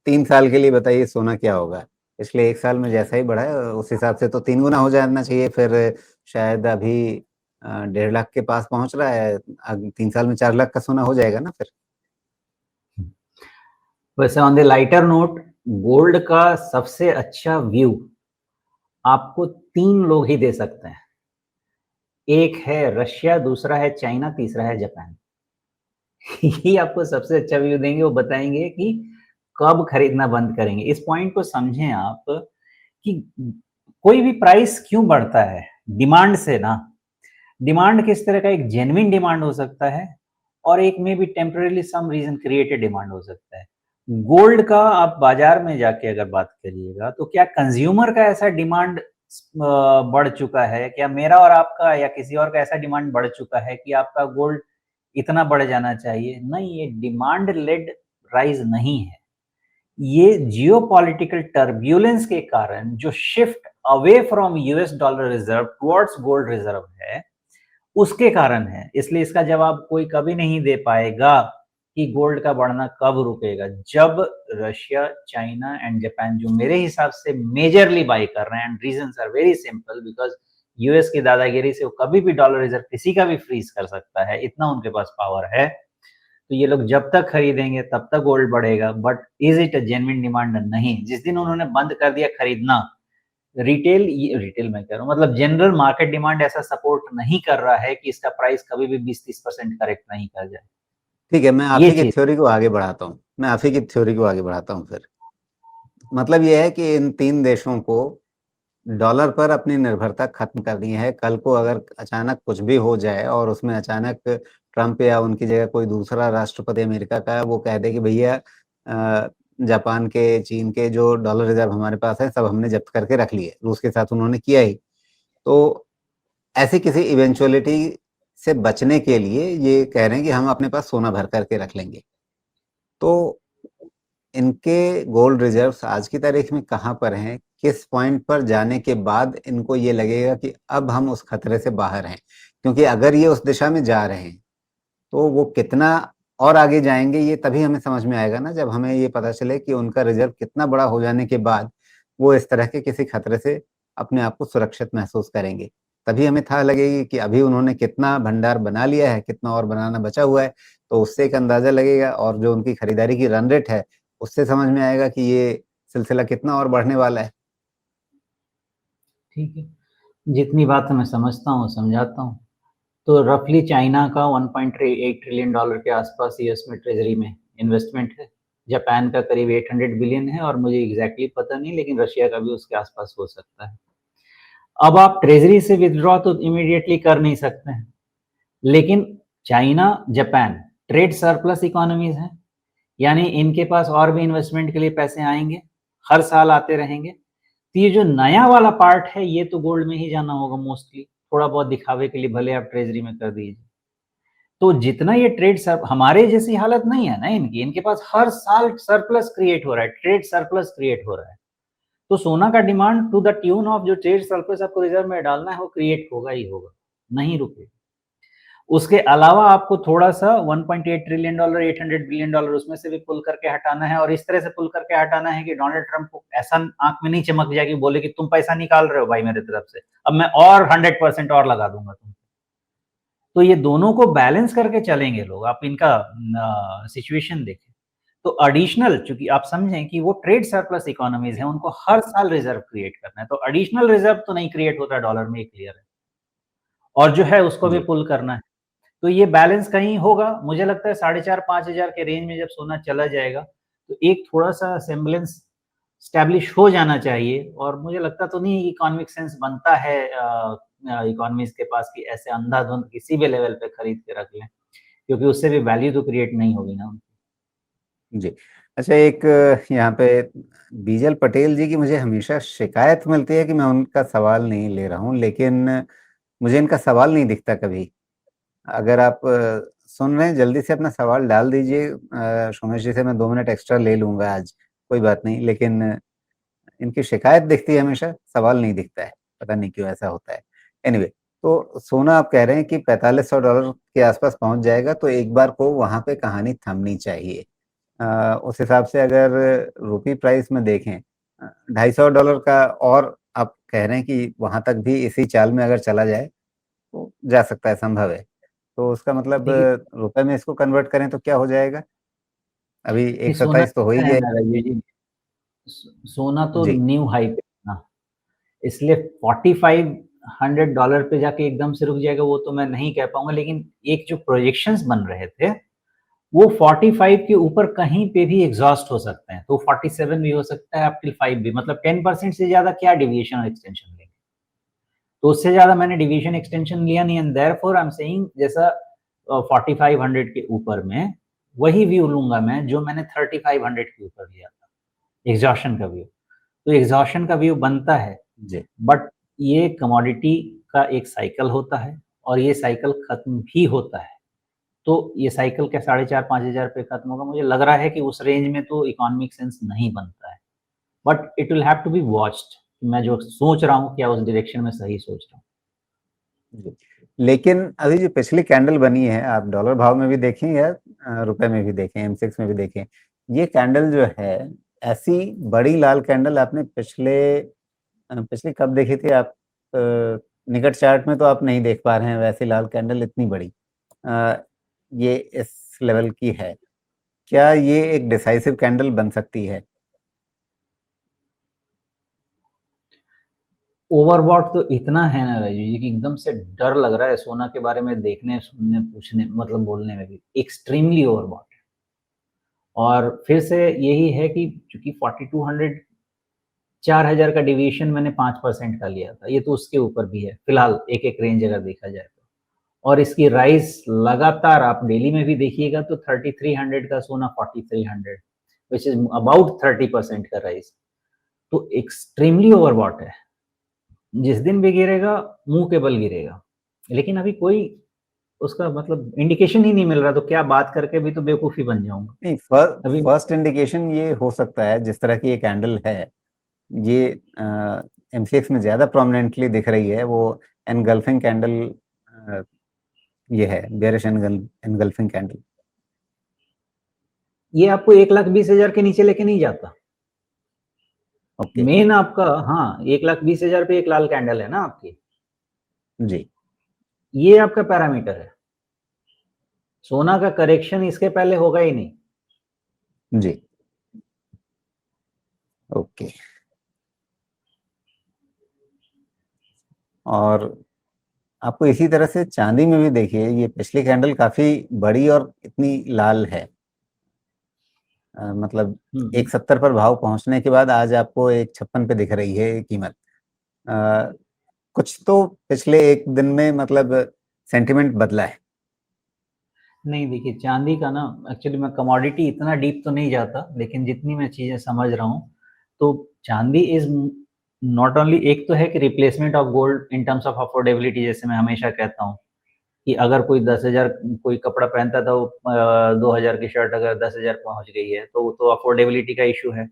3 साल के लिए बताइए सोना क्या होगा। पिछले 1 साल में जैसा ही बढ़ा है उस हिसाब से तो 3 गुना हो जाना चाहिए। फिर शायद अभी 1.5 लाख के पास पहुंच रहा है, 3 साल में 4 लाख का सोना हो जाएगा ना फिर। वैसे on the lighter note, gold का सबसे अच्छा व्यू आपको 3 लोग ही दे सकते हैं। एक है रशिया, दूसरा है चाइना, तीसरा है जापान। ये आपको सबसे अच्छा व्यू देंगे। वो बताएंगे कि कब खरीदना बंद करेंगे। इस पॉइंट को समझें आप कि कोई भी प्राइस क्यों बढ़ता है, डिमांड से ना। डिमांड किस तरह का, एक जेन्युइन डिमांड हो सकता है और एक में भी temporary some reason created demand हो सकता है। गोल्ड का आप बाजार में जाके अगर बात करिएगा तो क्या कंज्यूमर का ऐसा डिमांड बढ़ चुका है, क्या मेरा और आपका या किसी और का ऐसा डिमांड बढ़ चुका है कि आपका गोल्ड इतना बढ़ जाना चाहिए? नहीं, ये डिमांड लेड राइज नहीं है। ये जियोपॉलिटिकल टर्ब्यूलेंस के कारण जो shift away from US dollar reserve towards gold reserve है, उसके कारण है। इसलिए इसका जवाब कोई कभी नहीं दे पाएगा कि गोल्ड का बढ़ना कब रुकेगा। जब रशिया, चाइना एंड जापान, जो मेरे हिसाब से मेजरली बाई कर रहे हैं, and reasons are very simple, because US की दादागिरी से वो कभी भी डॉलर रिजर्व किसी का भी फ्रीज कर सकता है, इतना उनके पास पावर है। तो ये लोग जब तक खरीदेंगे तब तक गोल्ड बढ़ेगा। But is it a genuine demand? नहीं। जिस दिन उन्होंने बंद कर दिया खरीदना, रिटेल मैं कह रहा हूँ, मतलब जनरल मार्केट डिमांड ऐसा सपोर्ट नहीं कर रहा है कि इसका प्राइस कभी भी 20-30% करेक्ट नहीं कर जाए। ठीक है, मैं आप ये ही की चीज थ्योरी को आगे बढ़ाता हूँ। मैं आप ही की थ्योरी को आगे बढ़ाता हूँ फिर। मतलब ये है कि इन 3 देशों को डॉलर पर अपनी निर्भरता खत्म करनी है। कल को अगर अचानक कुछ भी हो जाए और उसमें अचानक ट्रंप या उनकी जगह कोई दूसरा राष्ट्रपति अमेरिका का वो कह दे कि भैया जापान के, चीन के जो डॉलर रिजर्व हमारे पास है सब हमने जब्त करके रख लिए, रूस के साथ उन्होंने किया ही। तो ऐसी किसी इवेंचुअलिटी से बचने के लिए ये कह रहे हैं कि हम अपने पास सोना भर करके रख लेंगे। तो इनके गोल्ड रिजर्व्स आज की तारीख में कहाँ पर हैं? किस पॉइंट पर जाने के बाद इनको ये लगेगा कि अब हम उस खतरे से बाहर हैं? क्योंकि अगर ये उस दिशा में जा रहे हैं तो वो कितना और आगे जाएंगे ये तभी हमें समझ में आएगा ना, जब हमें ये पता चले कि उनका रिजर्व कितना बड़ा हो जाने के बाद वो इस तरह के किसी खतरे से अपने आप को सुरक्षित महसूस करेंगे। तभी हमें था लगेगी कि अभी उन्होंने कितना भंडार बना लिया है, कितना और बनाना बचा हुआ है। तो उससे एक अंदाजा लगेगा और जो उनकी खरीदारी की रन रेट है उससे समझ में आएगा कि ये सिलसिला कितना और बढ़ने वाला है। ठीक है। जितनी बात मैं समझता हूँ समझाता हूँ। तो रफली चाइना का 1.8 ट्रिलियन डॉलर के आसपास यूएस में ट्रेजरी में इन्वेस्टमेंट है। जापान का करीब 800 बिलियन है, और मुझे एग्जैक्टली पता नहीं, लेकिन रशिया का भी उसके आसपास हो सकता है। अब आप ट्रेजरी से विथड्रॉ तो इमीडिएटली कर नहीं सकते हैं, लेकिन China, Japan trade surplus economies हैं, यानी इनके पास और भी इन्वेस्टमेंट के लिए पैसे आएंगे, हर साल आते रहेंगे। तो ये जो नया वाला पार्ट है ये तो गोल्ड में ही जाना होगा मोस्टली, थोड़ा बहुत दिखावे के लिए भले आप ट्रेजरी में कर दीजिए। तो जितना ये ट्रेड सर, हमारे जैसी हालत नहीं है ना इनकी, इनके पास हर साल सरप्लस क्रिएट हो रहा है, ट्रेड सरप्लस क्रिएट हो रहा है। तो सोना का demand to the tune of जो ट्रेड सरप्लस आपको रिजर्व में डालना है वो क्रिएट होगा ही होगा, नहीं रुकेगा। उसके अलावा आपको थोड़ा सा 1.8 ट्रिलियन डॉलर, 800 बिलियन डॉलर उसमें से भी पुल करके हटाना है, और इस तरह से पुल करके हटाना है कि डोनाल्ड ट्रंप को ऐसा आंख में नहीं चमक जाएगी, बोले कि तुम पैसा निकाल रहे हो भाई मेरे तरफ से, अब मैं और 100% और लगा दूंगा तुम। तो ये दोनों को बैलेंस करके चलेंगे लोग, आप इनका सिचुएशन देखें। तो एडिशनल, चूंकि आप समझें कि वो ट्रेड सरप्लस इकोनॉमीज हैं, उनको हर साल रिजर्व क्रिएट करना है, तो एडिशनल रिजर्व तो नहीं क्रिएट होता डॉलर में, क्लियर है, और जो है उसको भी जी। पुल करना है। तो ये बैलेंस कहीं होगा। मुझे लगता है 4,500-5,000 के रेंज में जब सोना चला जाएगा तो एक थोड़ा सा सेम्बलेंस स्टैब्लिश हो जाना चाहिए। और मुझे लगता तो नहीं है इकोनॉमिक सेंस बनता है इकोनॉमिस्ट के पास कि ऐसे अंधाधुंध किसी भी लेवल पे खरीद के रख लें, क्योंकि उससे भी वैल्यू तो क्रिएट नहीं होगी ना उनकी। जी। अच्छा, एक यहाँ पे बीजल पटेल जी की मुझे हमेशा शिकायत मिलती है कि मैं उनका सवाल नहीं ले रहा हूँ, लेकिन मुझे इनका सवाल नहीं दिखता कभी। अगर आप सुन रहे हैं जल्दी से अपना सवाल डाल दीजिए। सोमेश जी से मैं 2 मिनट एक्स्ट्रा ले लूंगा आज, कोई बात नहीं, लेकिन इनकी शिकायत दिखती है हमेशा, सवाल नहीं दिखता है। पता नहीं क्यों ऐसा होता है। एनीवे, तो सोना आप कह रहे हैं कि $4,500 के आसपास पहुंच जाएगा, तो एक बार को वहां पे कहानी थमनी चाहिए। उस हिसाब से अगर रुपी प्राइस में देखें, $250 का, और आप कह रहे हैं कि वहां तक भी इसी चाल में अगर चला जाए तो जा सकता है, संभव है। तो उसका मतलब देखिए, रुपए में इसको कन्वर्ट करें तो क्या हो जाएगा? अभी ये सोना 127 तो हो ही है गया। ना राजीव जी, सोना तो जी। न्यू हाई पे है ना, इसलिए $4500 पे जाके एकदम से रुक जाएगा वो तो मैं नहीं कह पाऊंगा, लेकिन एक जो प्रोजेक्शंस बन रहे थे वो 45 के ऊपर कहीं पे भी एग्जॉस्ट हो सकते हैं, तो 47 भी हो सकता है, अप टिल 5 भी, मतलब 10% से ज्यादा क्या डिविएशन और एक्सटेंशन लेंगे, तो उससे ज्यादा मैंने डिवीजन एक्सटेंशन लिया नहीं, and therefore I am saying जैसा 4500 के ऊपर में वही व्यू लूंगा मैं जो मैंने 3500 के ऊपर लिया था, एग्जॉशन का व्यू। तो एग्जॉशन का व्यू बनता है, जी। बट ये कमोडिटी का एक साइकिल होता है और ये साइकिल खत्म भी होता है। तो ये साइकिल क्या 4500-5000 पे खत्म होगा? मुझे लग रहा है कि उस रेंज में तो इकोनॉमिक सेंस नहीं बनता है, but it will have to be watched. मैं जो सोच रहा हूँ क्या उस डायरेक्शन में सही सोच रहा हूँ। जी। लेकिन अभी जो पिछली कैंडल बनी है, आप डॉलर भाव में भी देखें या रुपए में भी देखें, M6 में भी देखें, ये कैंडल जो है, ऐसी बड़ी लाल कैंडल आपने पिछली कब देखी थी आप? निकट चार्ट में तो आप नहीं देख पा रहे हैं वैसी लाल कैंडल इतनी बड़ी। अ, ये इस लेवल की है। क्या ये एक डिसाइसिव कैंडल बन सकती है? ओवरबॉट तो इतना है ना राजीव जी कि एकदम से डर लग रहा है सोना के बारे में देखने, सुनने, पूछने, मतलब बोलने में भी एक्सट्रीमली ओवरबॉट है। और फिर से यही है कि चूंकि 4200 4000 का डिवीजन मैंने 5% का लिया था, ये तो उसके ऊपर भी है फिलहाल, एक एक रेंज अगर देखा जाए तो। और इसकी राइज लगातार आप डेली में भी देखिएगा तो 3300 का सोना 4300, विच इज अबाउट 30% का राइज, तो एक्सट्रीमली ओवरबॉट है। जिस दिन भी गिरेगा मुंह के बल गिरेगा, लेकिन अभी कोई उसका मतलब इंडिकेशन ही नहीं मिल रहा, तो क्या बात करके भी तो बेवकूफी बन जाऊंगा नहीं, अभी। फर्स्ट इंडिकेशन ये हो सकता है, जिस तरह की ये कैंडल है, ये M6 में ज्यादा प्रोमिनेंटली दिख रही है, वो एनगल्फिंग कैंडल। ये है बेयरिश एनगल्फिंग कैंडल। ये आपको 1,20,000 के नीचे लेके नहीं जाता। ओके। मेन आपका, हाँ, 1,20,000 पे एक लाल कैंडल है ना आपकी, जी। ये आपका पैरामीटर है। सोना का करेक्शन इसके पहले होगा ही नहीं। जी। ओके। और आपको इसी तरह से चांदी में भी देखिए, ये पिछली कैंडल काफी बड़ी और इतनी लाल है। मतलब हम्म। 170 पर भाव पहुंचने के बाद आज आपको 156 पे दिख रही है कीमत। अ, कुछ तो पिछले एक दिन में मतलब सेंटिमेंट बदला है। नहीं, देखिए चांदी का ना, एक्चुअली मैं कमोडिटी इतना डीप तो नहीं जाता, लेकिन जितनी मैं चीजें समझ रहा हूँ, तो चांदी इज नॉट ओनली, एक तो है कि replacement of gold in terms of affordability, जैसे मैं हमेशा कहता हूँ कि अगर कोई 10,000 कोई कपड़ा पहनता था, वो 2,000 की शर्ट अगर 10,000 पहुंच गई है तो वो तो अफोर्डेबिलिटी का इशू है।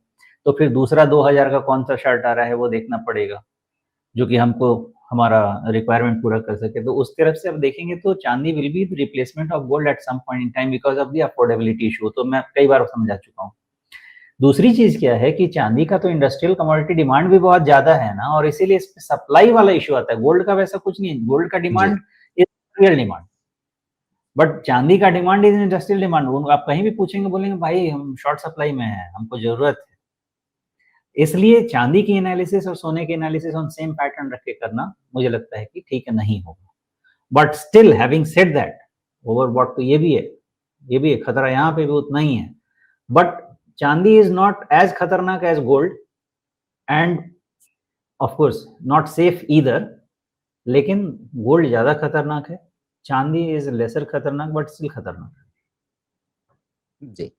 तो फिर दूसरा 2,000 का कौन सा शर्ट आ रहा है वो देखना पड़ेगा, जो कि हमको हमारा रिक्वायरमेंट पूरा कर सके। तो उस तरफ से अब देखेंगे तो chandi will be replacement of gold at some point in time because of the affordability issue, तो मैं कई बार समझा चुका हूँ। दूसरी चीज क्या है कि चांदी का तो इंडस्ट्रियल कमोडिटी डिमांड भी बहुत ज्यादा है ना, और इसीलिए इस सप्लाई वाला इशू आता है। गोल्ड का वैसा कुछ नहीं है, गोल्ड का जी। Demand is real demand, but चांदी का डिमांड इज इंडस्ट्रियल डिमांड। आप कहीं भी पूछेंगे बोलेंगे भाई हम शॉर्ट सप्लाई में है, हमको जरूरत है। इसलिए चांदी की एनालिसिस और सोने की एनालिसिस ऑन सेम पैटर्न रख के करना मुझे लगता है कि ठीक है, नहीं होगा। But still having said that, overbought तो ये भी है, ये भी है, खतरा यहाँ पे भी उतना ही है। But chandi is not as खतरनाक as gold, and of course not safe either, लेकिन गोल्ड ज्यादा खतरनाक है, चांदी इज लेसर खतरनाक बट स्टिल खतरनाक। जी।